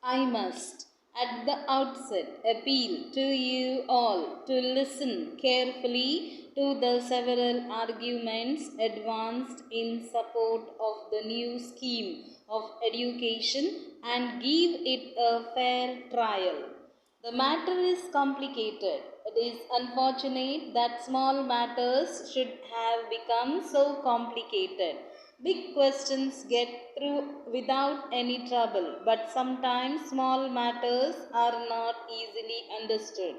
I must, at the outset, appeal to you all to listen carefully to the several arguments advanced in support of the new scheme of education and give it a fair trial. The matter is complicated. It is unfortunate that small matters should have become so complicated. Big questions get through without any trouble, but sometimes small matters are not easily understood.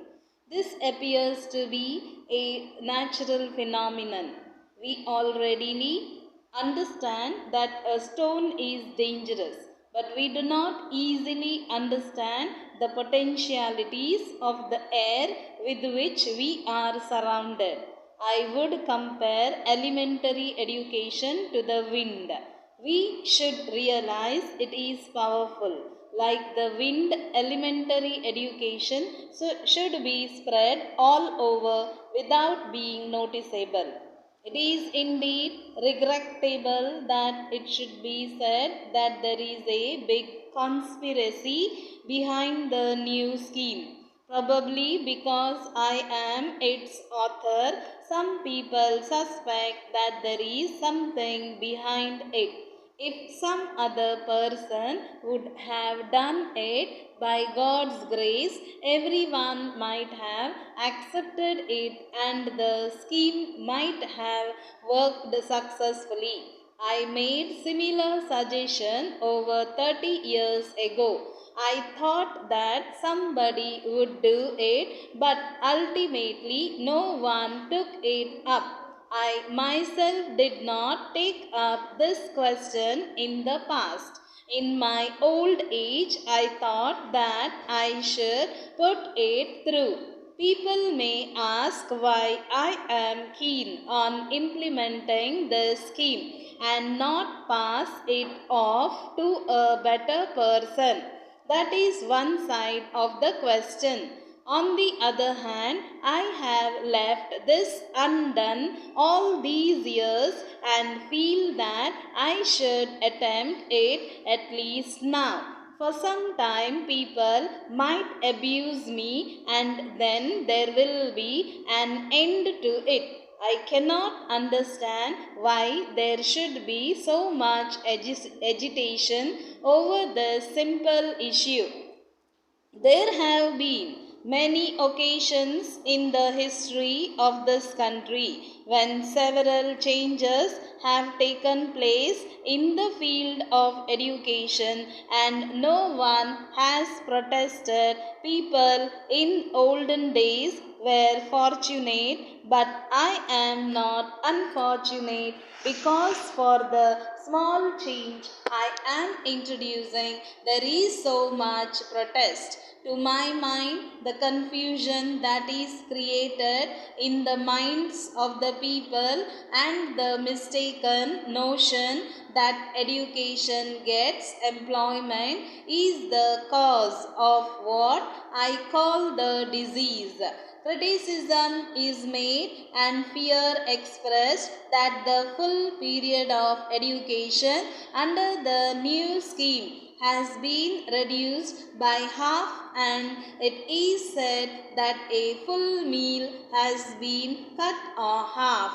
This appears to be a natural phenomenon. We already understand that a stone is dangerous, but we do not easily understand the potentialities of the air with which we are surrounded. I would compare elementary education to the wind. We should realize it is powerful. Like the wind, elementary education should be spread all over without being noticeable. It is indeed regrettable that it should be said that there is a big conspiracy behind the new scheme. Probably because I am its author, some people suspect that there is something behind it. If some other person would have done it by God's grace, everyone might have accepted it and the scheme might have worked successfully. I made similar suggestion over 30 years ago. I thought that somebody would do it, but ultimately no one took it up. I myself did not take up this question in the past. In my old age, I thought that I should put it through. People may ask why I am keen on implementing this scheme and not pass it off to a better person. That is one side of the question. On the other hand, I have left this undone all these years and feel that I should attempt it at least now. For some time, people might abuse me, and then there will be an end to it. I cannot understand why there should be so much agitation over this simple issue. There have been many occasions in the history of this country when several changes have taken place in the field of education and no one has protested. People in olden days were fortunate, but I am not unfortunate because for the small change I am introducing there is so much protest. To my mind, the confusion that is created in the minds of the people and the mistaken notion that education gets employment is the cause of what I call the disease. Criticism is made and fear expressed that the full period of education under the new scheme has been reduced by half, and it is said that a full meal has been cut off half.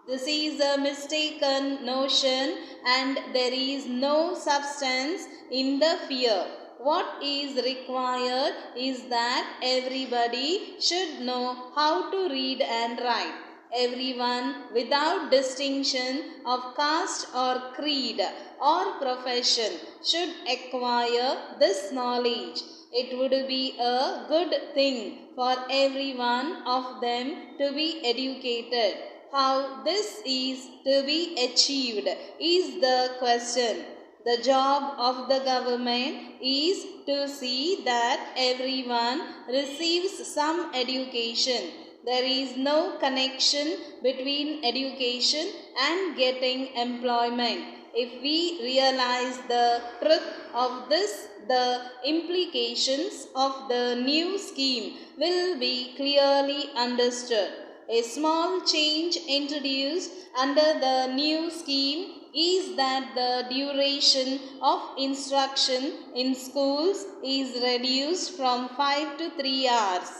This is a mistaken notion, and there is no substance in the fear. What is required is that everybody should know how to read and write. Everyone without distinction of caste or creed or profession should acquire this knowledge. It would be a good thing for every one of them to be educated. How this is to be achieved is the question. The job of the government is to see that everyone receives some education. There is no connection between education and getting employment. If we realize the truth of this, the implications of the new scheme will be clearly understood. A small change introduced under the new scheme is that the duration of instruction in schools is reduced from 5 to 3 hours.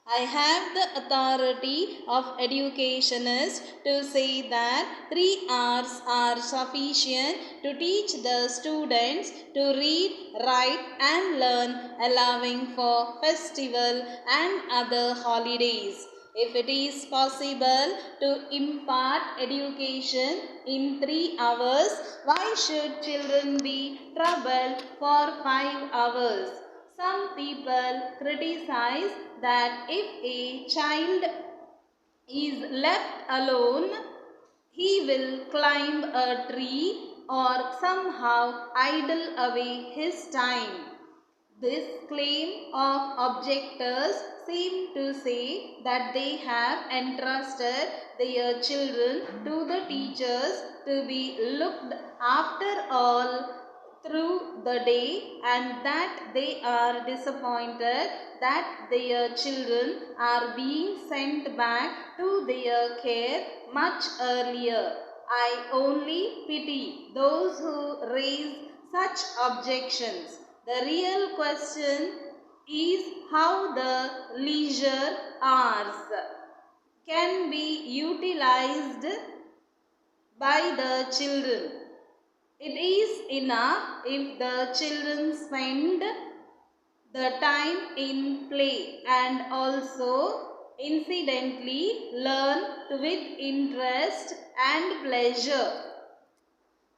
I have the authority of educationists to say that 3 hours are sufficient to teach the students to read, write and learn, allowing for festival and other holidays. If it is possible to impart education in 3 hours, why should children be troubled for 5 hours? Some people criticize that if a child is left alone, he will climb a tree or somehow idle away his time. This claim of objectors seem to say that they have entrusted their children to the teachers to be looked after all through the day, and that they are disappointed that their children are being sent back to their care much earlier. I only pity those who raise such objections. The real question is how the leisure hours can be utilized by the children. It is enough if the children spend the time in play and also incidentally learn with interest and pleasure.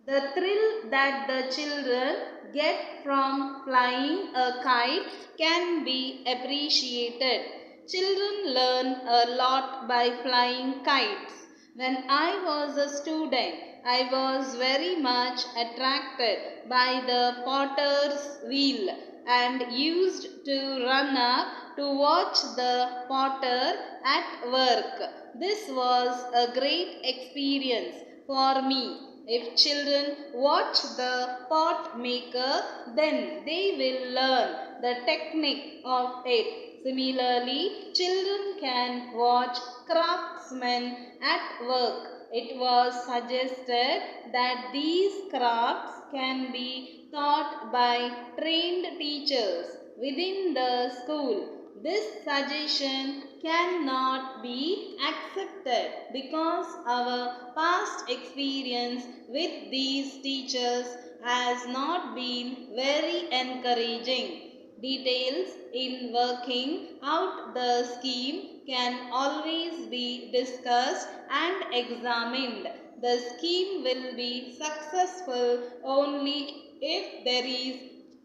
The thrill that the children get from flying a kite can be appreciated. Children learn a lot by flying kites. When I was a student, I was very much attracted by the potter's wheel and used to run up to watch the potter at work. This was a great experience for me. If children watch the pot maker, then they will learn the technique of it. Similarly, children can watch craftsmen at work. It was suggested that these crafts can be taught by trained teachers within the school. This suggestion cannot be accepted because our past experience with these teachers has not been very encouraging. Details in working out the scheme can always be discussed and examined. The scheme will be successful only if there is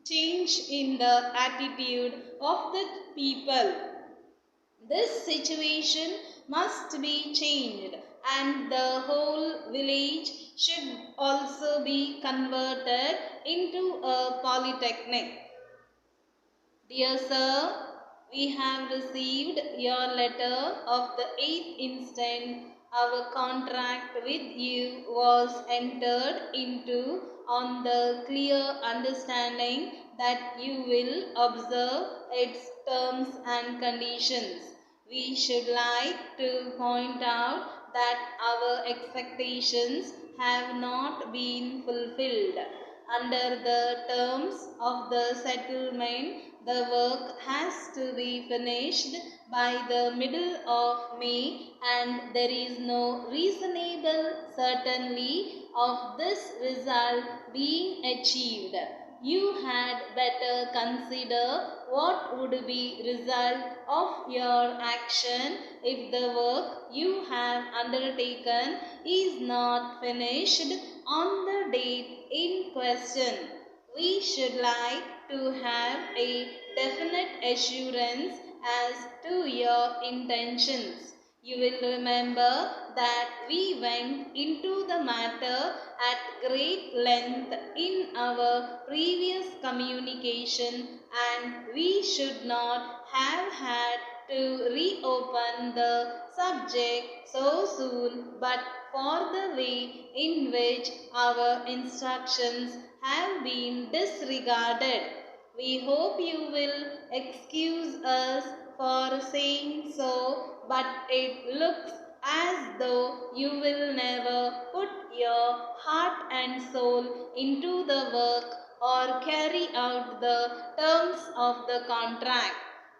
change in the attitude of the people. This situation must be changed, and the whole village should also be converted into a polytechnic. Dear Sir, we have received your letter of the 8th instant. Our contract with you was entered into on the clear understanding that you will observe its terms and conditions. We should like to point out that our expectations have not been fulfilled. Under the terms of the settlement, the work has to be finished by the middle of May, and there is no reasonable certainty of this result being achieved. You had better consider what would be result of your action if the work you have undertaken is not finished on the date in question. We should like to have a definite assurance as to your intentions. You will remember that we went into the matter at great length in our previous communication, and we should not have had to reopen the subject so soon, but for the way in which our instructions have been disregarded. We hope you will excuse us for saying so, but it looks as though you will never put your heart and soul into the work or carry out the terms of the contract.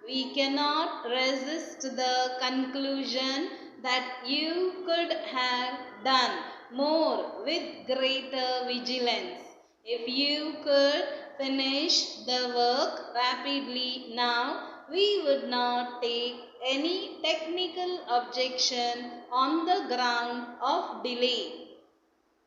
We cannot resist the conclusion that you could have done more with greater vigilance. If you could finish the work rapidly now, we would not take any technical objection on the ground of delay.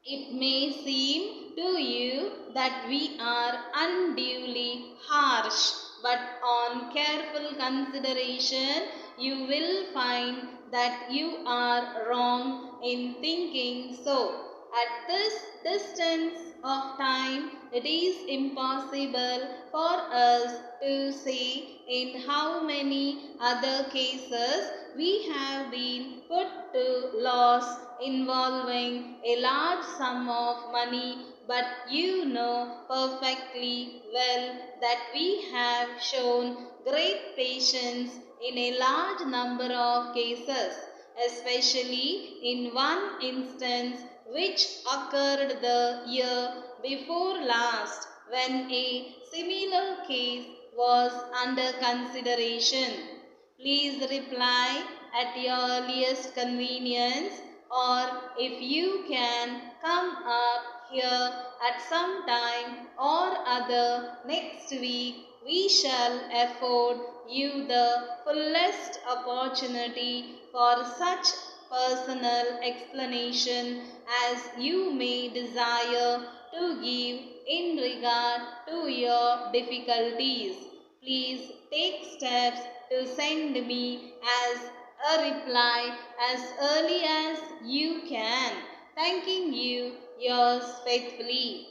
It may seem to you that we are unduly harsh, but on careful consideration, you will find that you are wrong in thinking so. At this distance of time, it is impossible for us to say in how many other cases we have been put to loss involving a large sum of money, but you know perfectly well that we have shown great patience in a large number of cases, especially in one instance which occurred the year before last when a similar case was under consideration. Please reply at your earliest convenience, or if you can come up here at some time or other next week, we shall afford you the fullest opportunity for such personal explanation as you may desire to give in regard to your difficulties. Please take steps to send me as a reply as early as you can. Thanking you, yours faithfully.